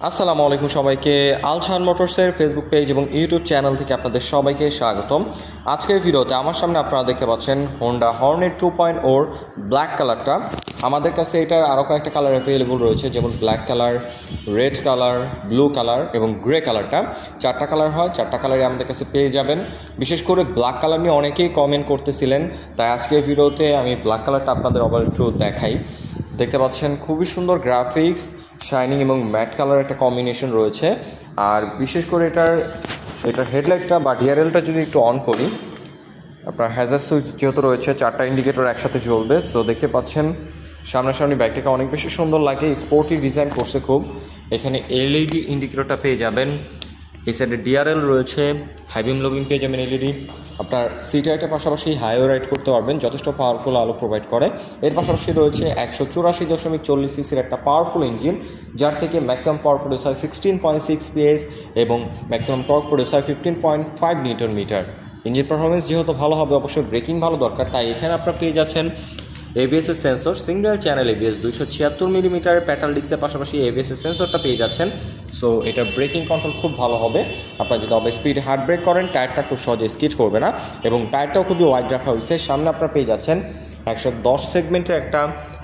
আসসালামু আলাইকুম সবাইকে। আলছান মোটরসের ফেসবুক পেজ এবং ইউটিউব চ্যানেল থেকে আপনাদের সবাইকে স্বাগতম। আজকের ভিডিওতে আমার সামনে আপনারা দেখতে পাচ্ছেন হোন্ডা হর্নেট 2.0 ব্ল্যাক কালারটা। আমাদের কাছে এটার আরও কয়েকটা কালার অ্যাভেলেবল রয়েছে, যেমন black colour, red colour, blue colour এবং গ্রে কালারটা। চারটা কালার হয়, চারটা কালারই আমাদের কাছে পেয়ে যাবেন। বিশেষ করে ব্ল্যাক কালার নিয়ে অনেকেই কমেন্ট করতেছিলেন, তাই আজকের ভিডিওতে আমি ব্ল্যাক কালারটা আপনাদের আবার একটু দেখাই। দেখতে পাচ্ছেন খুবই সুন্দর গ্রাফিক্স, শাইনিং এবং ম্যাট কালার একটা কম্বিনেশন রয়েছে। আর বিশেষ করে এটার হেডলাইটটা বা ডিআরএলটা যদি একটু অন করি, আপনার হ্যাজার্ড সুইচ যেহেতু রয়েছে, চারটা ইন্ডিকেটর একসাথে জ্বলবে। সো দেখতে পাচ্ছেন সামনাসামনি বাইকটাকে অনেক বেশি সুন্দর লাগে, স্পোর্টি ডিজাইন করছে খুব। এখানে এলইডি ইন্ডিকেটরটা পেয়ে যাবেন, এই সাইডে ডিআরএল রয়েছে, হাইবিম লোবিং পেয়ে যাবেন এলইডি। আপনার সিট হাইটের পাশাপাশি হাইওয়ে রাইড করতে পারবেন, যথেষ্ট পাওয়ারফুল আলো প্রোভাইড করে। এর পাশাপাশি রয়েছে 184.40 সিসির একটা পাওয়ারফুল ইঞ্জিন, যার থেকে ম্যাক্সিমাম পাওয়ার প্রডিউস হয় 16.6 PS এবং ম্যাক্সিমাম টর্ক প্রডিউস হয় 15.5 নিউটন মিটার। ইঞ্জিন পারফরমেন্স যেহেতু ভালো হবে, অবশ্যই ব্রেকিং ভালো দরকার, তাই এখানে আপনারা পেয়ে যাচ্ছেন এবিএস এর সেন্সর, সিঙ্গেল চ্যানেল এবিএস 276 মিলিমিটারের প্যাটাল ডিস্কের পাশাপাশি এবিএস এর সেন্সরটা পেয়ে যাচ্ছেন। সো এটা ব্রেকিং কন্ট্রোল খুব ভালো হবে। আপনারা যদি অবে স্পিড হার্ড ব্রেক করেন, টায়ারটা খুব সহজে স্কিড করবে না এবং টায়ারটাও খুবই ওয়াইড রাখা হয়েছে। সামনে আপনারা পেয়ে যাচ্ছেন 110 সেগমেন্টের একটা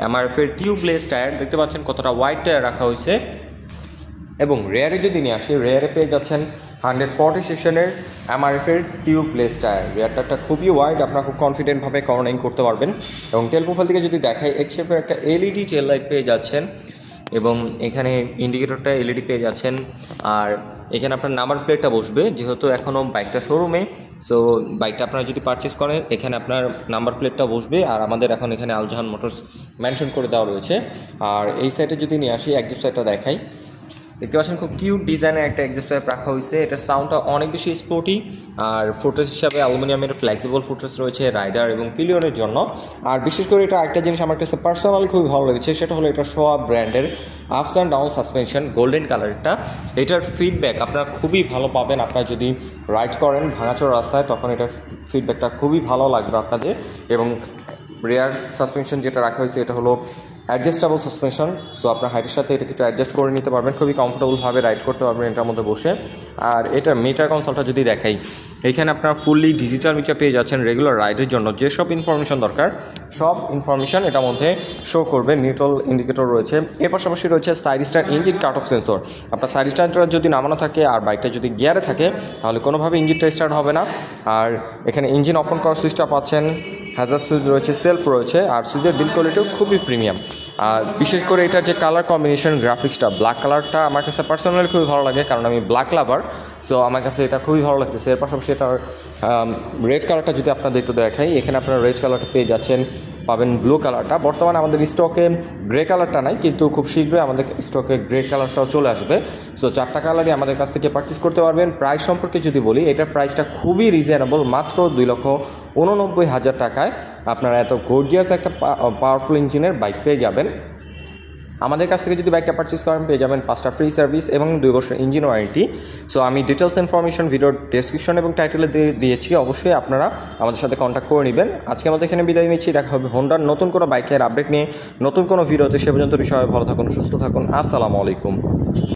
এমআরএফের টিউবলেস টায়ার, দেখতে পাচ্ছেন কতটা ওয়াইড টায়ার রাখা হয়েছে। এবং রেয়ারে যদি নিয়ে আসি, রেয়ারে পেয়ে যাচ্ছেন 140 সেকশনের এমআরএফের টিউবলেস টায়ার। রেয়ার টায়ারটা খুবই ওয়াইড, আপনারা খুব কনফিডেন্টভাবে কর্নারিং করতে পারবেন। এবং টেল প্রোফাইল থেকে যদি দেখাই, এক্স শেপের একটা এলইডি টেল লাইট পেয়ে যাচ্ছেন এবং এখানে ইন্ডিকেটরটা এলইডি পেয়ে যাচ্ছেন। আর এখানে আপনার নাম্বার প্লেটটা বসবে, যেহেতু এখনও বাইকটা শোরুমে। সো বাইকটা আপনারা যদি পারচেস করেন, এখানে আপনার নাম্বার প্লেটটা বসবে। আর আমাদের এখন এখানে আলজাহান মোটরস মেনশন করে দেওয়া রয়েছে। আর এই সাইডে যদি নিয়ে আসি, এক্সস্ট সাইডটা দেখাই, দেখতে পাচ্ছেন খুব কিউট ডিজাইনের একটা এক্সস্ট পাইপ রাখা হয়েছে। এটার সাউন্ডটা অনেক বেশি স্পোর্টি। আর ফুটরেস হিসাবে অ্যালুমিনিয়ামের ফ্লেক্সিবল ফুটরেস রয়েছে রাইডার এবং পিলিয়নের জন্য। আর বিশেষ করে এটা একটা জিনিস আমার কাছে পার্সোনালি খুবই ভালো লেগেছে, সেটা হলো এটা শোয়া ব্র্যান্ডের ups and down suspension, golden কালারটা। এটার ফিডব্যাক আপনারা খুবই ভালো পাবেন। আপনারা যদি রাইড করেন ভাঙাচোরা রাস্তায়, তখন এটার ফিডব্যাকটা খুবই ভালো লাগবে আপনাদের। এবং রেয়ার সাসপেনশন যেটা রাখা হয়েছে, এটা হলো অ্যাডজাস্টেবল সাসপেনশন। সো আপনার হাইটের সাথে এটাকে একটু অ্যাডজাস্ট করে নিতে পারবেন, খুবই কমফোর্টেবলভাবে রাইড করতে পারবেন এটার মধ্যে বসে। আর এটার মিটার কনসোলটা যদি দেখাই, এখানে আপনার ফুললি ডিজিটাল মিটার পেয়ে যাচ্ছেন। রেগুলার রাইডের জন্য যেসব ইনফরমেশন দরকার, সব ইনফরমেশন এটার মধ্যে শো করবে। নিউট্রাল ইন্ডিকেটর রয়েছে, এর পাশাপাশি রয়েছে side star engine cut off sensor. আপনার সাইড স্টারটা যদি নামানো থাকে আর বাইকটা যদি গিয়ারে থাকে, তাহলে কোনোভাবে ইঞ্জিনটা স্টার্ট হবে না। আর এখানে ইঞ্জিন অফ অন করার সুইচটা পাচ্ছেন, হ্যাজার্ড সুইচ রয়েছে, সেলফ রয়েছে। আর সুইচের বিল্ড কোয়ালিটিও খুবই প্রিমিয়াম। আর বিশেষ করে এটার যে কালার কম্বিনেশন, গ্রাফিক্সটা, ব্ল্যাক কালারটা আমার কাছে পার্সোনালি খুবই ভালো লাগে, কারণ আমি ব্ল্যাক লাভার। সো আমার কাছে এটা খুবই ভালো লাগতেছে। এর পাশাপাশি এটার রেড কালারটা যদি আপনাদের একটু দেখাই, এখানে আপনারা রেড কালারটা পেয়ে যাচ্ছেন, পাবেন ব্লু কালারটা। বর্তমানে আমাদের স্টকে গ্রে কালারটা নাই, কিন্তু খুব শীঘ্রই আমাদের স্টকে গ্রে কালারটাও চলে আসবে। সো চারটা কালারই আমাদের কাছ থেকে পারচেস করতে পারবেন। প্রাইস সম্পর্কে যদি বলি, এটার প্রাইসটা খুবই রিজনেবল, মাত্র 2,89,000 টাকায় আপনারা এত গর্জিয়াস একটা পাওয়ারফুল ইঞ্জিনের বাইক পেয়ে যাবেন। আমাদের কাছ থেকে যদি বাইকটা পারচেস করেন, পেয়ে যাবেন 5টা ফ্রি সার্ভিস এবং 2 বছর ইঞ্জিন ওয়ারেন্টি। সো আমি ডিটেলস ইনফরমেশন ভিডিওর ডেসক্রিপশন এবং টাইটেলে দিয়েছি, অবশ্যই আপনারা আমাদের সাথে কন্ট্যাক্ট করে নেবেন। আজকে আমাদের এখানে বিদায় নিচ্ছি, দেখা হবে হোন্ডার নতুন কোনো বাইকের আপডেট নিয়ে নতুন কোনো ভিডিওতে। সে পর্যন্ত সবাই ভালো থাকুন, সুস্থ থাকুন। আসসালামু আলাইকুম।